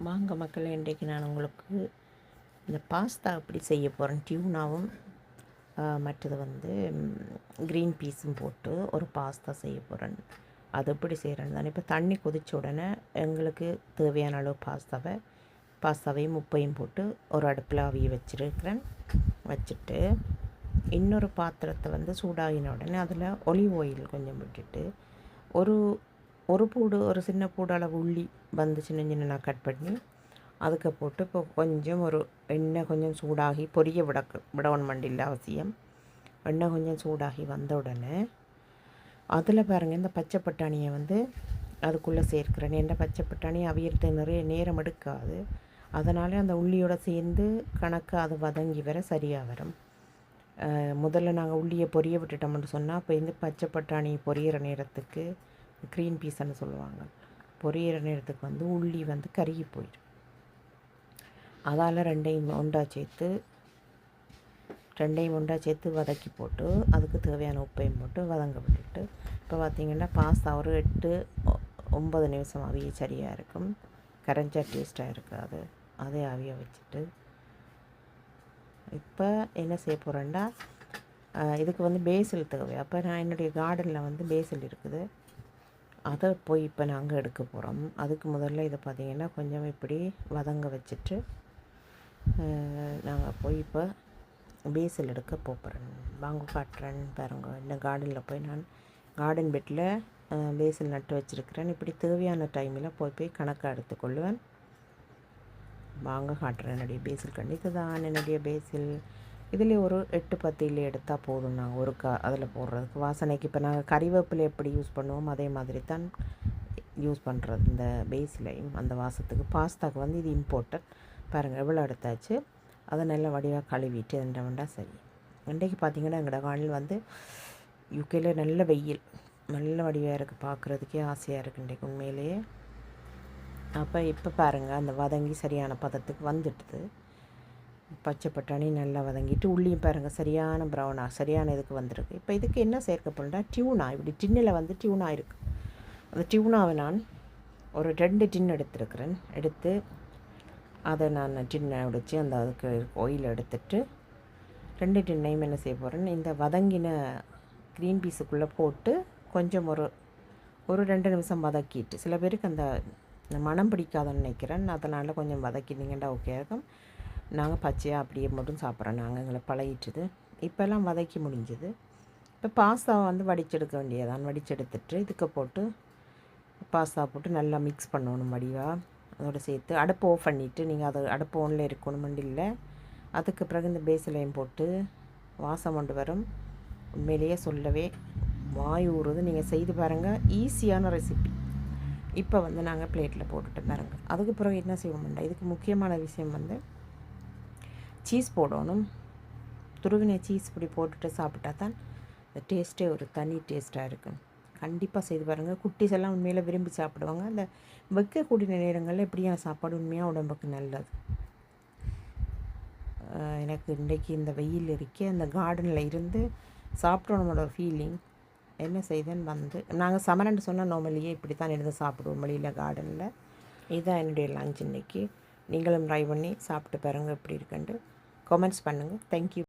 வாங்க மக்களே, இன்றைக்கு நான் உங்களுக்கு இந்த பாஸ்தா எப்படி செய்ய போகிறேன். டியூனாவும் மற்றது வந்து க்ரீன் பீஸும் போட்டு ஒரு பாஸ்தா செய்ய போகிறேன். அது எப்படி செய்கிறேன்னு தானே. இப்போ தண்ணி கொதித்த உடனே எங்களுக்கு தேவையான அளவு பாஸ்தாவையும் உப்பையும் போட்டு ஒரு அடுப்பில் அவிய வச்சுட்டு இன்னொரு பாத்திரத்தை வந்து சூடாகின உடனே அதில் ஒலிவ் ஆயில் கொஞ்சம் விட்டுட்டு ஒரு சின்ன பூடு அளவு உள்ளி வந்து சின்ன சின்ன நான் கட் பண்ணி அதுக்கு போட்டு இப்போ கொஞ்சம் ஒரு எண்ணெய் கொஞ்சம் சூடாகி பொரிய விடவன் மண்டியில் அவசியம். எண்ணெய் கொஞ்சம் சூடாகி வந்த உடனே அதில் பாருங்கள், இந்த பச்சை பட்டாணியை வந்து அதுக்குள்ளே சேர்க்கிறேன். எந்த பச்சை பட்டாணி அவியறது நிறைய நேரம் எடுக்காது, அதனால் அந்த உள்ளியோடு சேர்ந்து கணக்காக அது வதங்கி வர சரியாக வரும். முதல்ல நாங்கள் உள்ளியை பொரிய விட்டுட்டோம்னு சொன்னால் இப்போ இந்த பச்சை பட்டாணி பொரியிற நேரத்துக்கு க்ரீன் பீஸ்ன்னு சொல்லுவாங்க, பொரியிற நேரத்துக்கு வந்து உள்ளி வந்து கருகி போயிடும். அதால் ரெண்டையும் ஒன்றா சேர்த்து வதக்கி போட்டு அதுக்கு தேவையான உப்பையும் போட்டு வதங்க விட்டுட்டு இப்போ பார்த்திங்கன்னா பாஸ்தா ஒரு 8-9 நிமிஷம் அவிய சரியாக இருக்கும். கரைஞ்சா டேஸ்ட்டாக இருக்காது. அதே அவிய வச்சுட்டு இப்போ என்ன செய்ய போகிறேன்டா, இதுக்கு வந்து பேசில் தேவை. அப்போ நான் என்னுடைய கார்டனில் வந்து பேசில் இருக்குது, அதை போய் இப்போ நாங்கள் எடுக்க போகிறோம். அதுக்கு முதல்ல இதை பார்த்திங்கன்னா கொஞ்சம் இப்படி வதங்க வச்சுட்டு நாங்கள் போய் இப்போ பேசில் எடுக்க போகிறேன். வாங்க காட்டுறேன் பாருங்க. இந்த கார்டனில் போய் நான் கார்டன் பெட்டில் பேசில் நட்டு வச்சுருக்கிறேன். இப்படி தேவையான டைமில் போய் கணக்காக எடுத்துக்கொள்வேன். வாங்க காட்டுறேன் என்னுடைய பேசில் கண்டு. இதுதான் என்னுடைய பேசில். இதில் ஒரு 8-10 இலை எடுத்தால் போதும். நாங்கள் அதில் போடுறதுக்கு வாசனைக்கு. இப்போ நாங்கள் கறிவேப்பிலை எப்படி யூஸ் பண்ணுவோம் அதே மாதிரி தான் யூஸ் பண்ணுறது இந்த பேசிலையும் அந்த வாசத்துக்கு. பாஸ்தாவுக்கு வந்து இது இம்பார்ட்டன்ட். பாருங்கள் எவ்வளோ எடுத்தாச்சு. அதை நல்லா வடிவாக கழுவிட்டு ரெண்டா சரி. இன்றைக்கு பார்த்திங்கன்னா எங்களோட காலில் வந்து யூகேல நல்ல வெயில், நல்ல வடிவாக இருக்குது, பார்க்குறதுக்கே ஆசையாக இருக்குது இன்றைக்கு உண்மையிலேயே. அப்போ இப்போ பாருங்கள் அந்த வதங்கி சரியான பதத்துக்கு வந்துட்டுது. பச்சை பட்டாணி நல்லா வதங்கிட்டு உள்ளியும் பாருங்கள் சரியான ப்ரௌனாக சரியான இதுக்கு வந்திருக்கு. இப்போ இதுக்கு என்ன சேர்க்க போகிறேன்னா டியூனா. இப்படி டின்னில் வந்து டியூனா இருக்குது. அந்த டியூனாவை நான் ஒரு 2 டின் எடுத்துருக்கிறேன். எடுத்து அதை நான் டின்னை உடைச்சி அந்த அதுக்கு ஆயில் எடுத்துட்டு 2 டின்னையும் என்ன செய்ய போகிறேன்னு இந்த வதங்கின க்ரீன் பீஸுக்குள்ளே போட்டு கொஞ்சம் ஒரு 2 நிமிஷம் வதக்கிட்டு, சில பேருக்கு அந்த மனம் பிடிக்காதுன்னு நினைக்கிறேன், அதனால் கொஞ்சம் வதக்கினீங்கன்னா ஓகே இருக்கும். நாங்கள் பச்சையாக அப்படியே மட்டும் சாப்பிட்றோம். நாங்கள் எங்களை பழகிட்டுது. இப்போல்லாம் வதக்கி முடிஞ்சுது. இப்போ பாஸ்தாவை வந்து வடிச்செடுக்க வேண்டியதான். வடிச்செடுத்துட்டு இதுக்கு போட்டு பாஸ்தா போட்டு நல்லா மிக்ஸ் பண்ணணும் வடிவாக. அதோடு சேர்த்து அடுப்பு ஆஃப் பண்ணிவிட்டு, நீங்கள் அது அடுப்பு ஒன்றில் இருக்கணுமெண்டு இல்லை. அதுக்கு பிறகு இந்த பேசிலையும் போட்டு வாசம் கொண்டு வரும். உண்மையிலேயே சொல்லவே வாய் ஊறுது. நீங்கள் செய்து பாருங்கள், ஈஸியான ரெசிபி. இப்போ வந்து நாங்கள் பிளேட்டில் போட்டுட்டு பாருங்கள். அதுக்கு பிறகு என்ன செய்வோம்டா, இதுக்கு முக்கியமான விஷயம் வந்து சீஸ் போடணும். துருவின சீஸ் இப்படி போட்டுட்டு சாப்பிட்டா தான் இந்த டேஸ்ட்டே ஒரு தனி டேஸ்ட்டாக இருக்கும். கண்டிப்பாக செய்து பாருங்கள். குட்டீஸ் எல்லாம் உண்மையில் விரும்பி சாப்பிடுவாங்க. அந்த வைக்கக்கூடிய நேரங்களில் இப்படியான சாப்பாடு உண்மையாக உடம்புக்கு நல்லது. எனக்கு இன்றைக்கி இந்த வெயில் இருக்கே அந்த கார்டனில் இருந்து சாப்பிட்றோனோட ஃபீலிங் என்ன செய்தேன்னு வந்து நாங்கள் சமரன்னு சொன்னால் நார்மலியே இப்படி தான் இருந்து சாப்பிடுவோம் வெளியில் கார்டனில். இதுதான் என்னுடைய லஞ்ச் இன்றைக்கி. நீங்களும் ட்ரை பண்ணி சாப்பிட்டு பாருங்கள் எப்படி இருக்குன்ட்டு கமெண்ட்ஸ் பண்ணுங்கள். தேங்க்யூ.